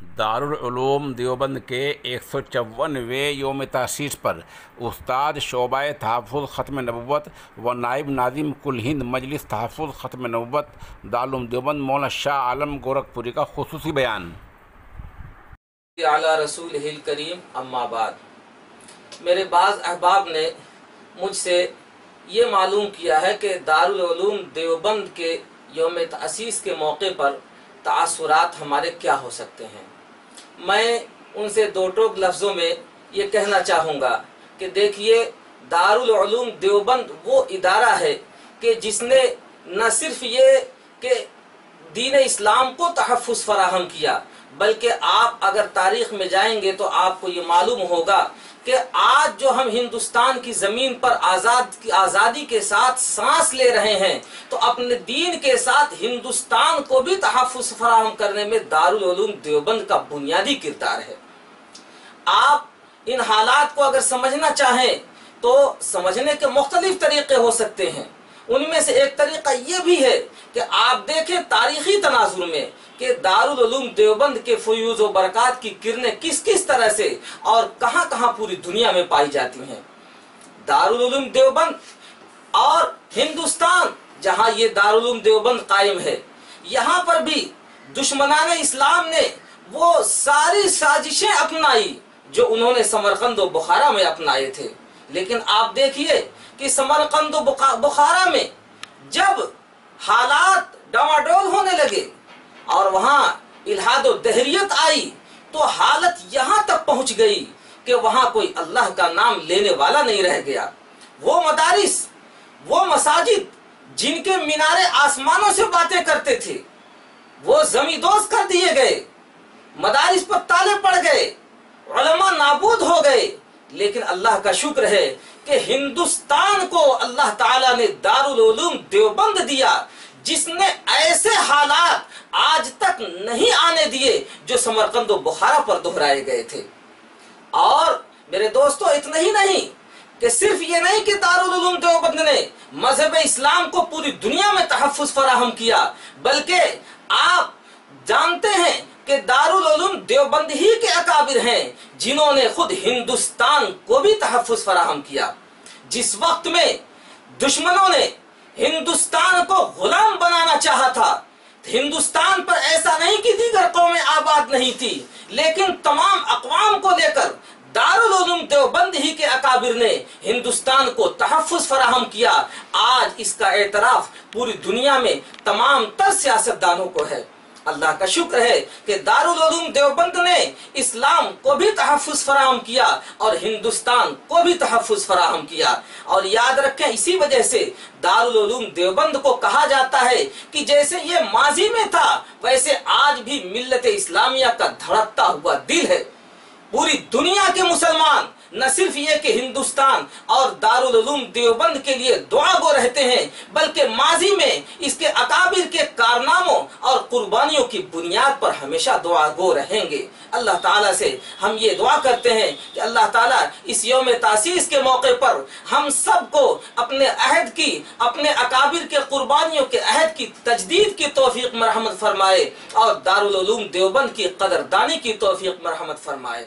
دارالعلوم دیوبند کے 154ویں یوم تاسیس پر استاد شعبہ تحفظ ختم نبوت و نائب ناظم کل ہند مجلس تحفظ ختم نبوت دارالعلوم دیوبند مولانا شاہ عالم گورکھپوری کا خصوصی بیان۔ اعلیٰ رسول کریم اما بعد، میرے بعض احباب نے مجھ سے یہ معلوم کیا ہے کہ دارالعلوم دیوبند کے یوم تاسیس کے موقع پر تاثرات ہمارے کیا ہو سکتے ہیں۔ میں ان سے دو ٹوک لفظوں میں یہ کہنا چاہوں گا کہ دیکھیے، دارالعلوم دیوبند وہ ادارہ ہے کہ جس نے نہ صرف یہ کہ دین اسلام کو تحفظ فراہم کیا، بلکہ آپ اگر تاریخ میں جائیں گے تو آپ کو یہ معلوم ہوگا کہ آج جو ہم ہندوستان کی زمین پر آزادی کے ساتھ سانس لے رہے ہیں، تو اپنے دین کے ساتھ ہندوستان کو بھی تحفظ فراہم کرنے میں دارالعلوم دیوبند کا بنیادی کردار ہے۔ آپ ان حالات کو اگر سمجھنا چاہیں تو سمجھنے کے مختلف طریقے ہو سکتے ہیں۔ ان میں سے ایک طریقہ یہ بھی ہے کہ آپ دیکھیں تاریخی تناظر میں کہ دارالعلوم دیوبند کے فیوز و برکات کی کرنیں کس کس طرح سے اور کہاں کہاں پوری دنیا میں پائی جاتی ہیں۔ دارالعلوم دیوبند اور ہندوستان جہاں یہ دارالعلوم دیوبند قائم ہے، یہاں پر بھی دشمنان اسلام نے وہ ساری سازشیں اپنائی جو انہوں نے سمرقند و بخارا میں اپنائے تھے۔ لیکن آپ دیکھیے کہ سمرقند و بخارا میں جب حالات ڈواڈول ہونے لگے اور وہاں الحاد و دہریت آئی تو حالت یہاں تک پہنچ گئی کہ وہاں کوئی اللہ کا نام لینے والا نہیں رہ گیا۔ وہ مدارس، وہ مساجد جن کے مینارے آسمانوں سے باتیں کرتے تھے، وہ زمیندوز کر دیے گئے، مدارس پر تالے پڑ گئے، علماء نابود ہو گئے۔ لیکن اللہ کا شکر ہے کہ ہندوستان کو اللہ تعالیٰ نے دارالعلوم دیوبند دیا، جس نے ایسے حالات آج تک نہیں آنے دیے جو سمرقند و بخارا پر دہرائے گئے تھے۔ اور میرے دوستو، اتنا ہی نہیں کہ صرف یہ نہیں کہ دارالعلوم دیوبند نے مذہب اسلام کو پوری دنیا میں تحفظ فراہم کیا، بلکہ آپ جانتے ہیں کہ دارالعلوم دیوبند ہی کے اکابر ہیں جنہوں نے خود ہندوستان کو بھی تحفظ فراہم کیا۔ جس وقت میں دشمنوں نے ہندوستان کو غلام بنانا چاہا تھا، ہندوستان پر ایسا نہیں کہ دیگر قومیں آباد نہیں تھی، لیکن تمام اقوام کو لے کر دارالعلوم دیوبند ہی کے اکابر نے ہندوستان کو تحفظ فراہم کیا۔ آج اس کا اعتراف پوری دنیا میں تمام تر سیاستدانوں کو ہے۔ اللہ کا شکر ہے کہ دارالعلوم دیوبند نے اسلام کو بھی تحفظ فراہم کیا اور ہندوستان کو بھی تحفظ فراہم کیا۔ اور یاد رکھیں، اسی وجہ سے دارالعلوم دیوبند کو کہا جاتا ہے کہ جیسے یہ ماضی میں تھا، ویسے آج بھی ملت اسلامیہ کا دھڑکتا ہوا دل ہے۔ پوری دنیا کے مسلمان نہ صرف یہ کہ ہندوستان اور دارالعلوم دیوبند کے لیے دعا گو رہتے ہیں، بلکہ ماضی میں اس کے اکابر کے کارناموں اور قربانیوں کی بنیاد پر ہمیشہ دعا گو رہیں گے۔ اللہ تعالیٰ سے ہم یہ دعا کرتے ہیں کہ اللہ تعالیٰ اس یوم تاسیس کے موقع پر ہم سب کو اپنے عہد کی، اپنے اکابر کے قربانیوں کے عہد کی تجدید کی توفیق مرحمت فرمائے اور دارالعلوم دیوبند کی قدردانی کی توفیق مرحمت فرمائے۔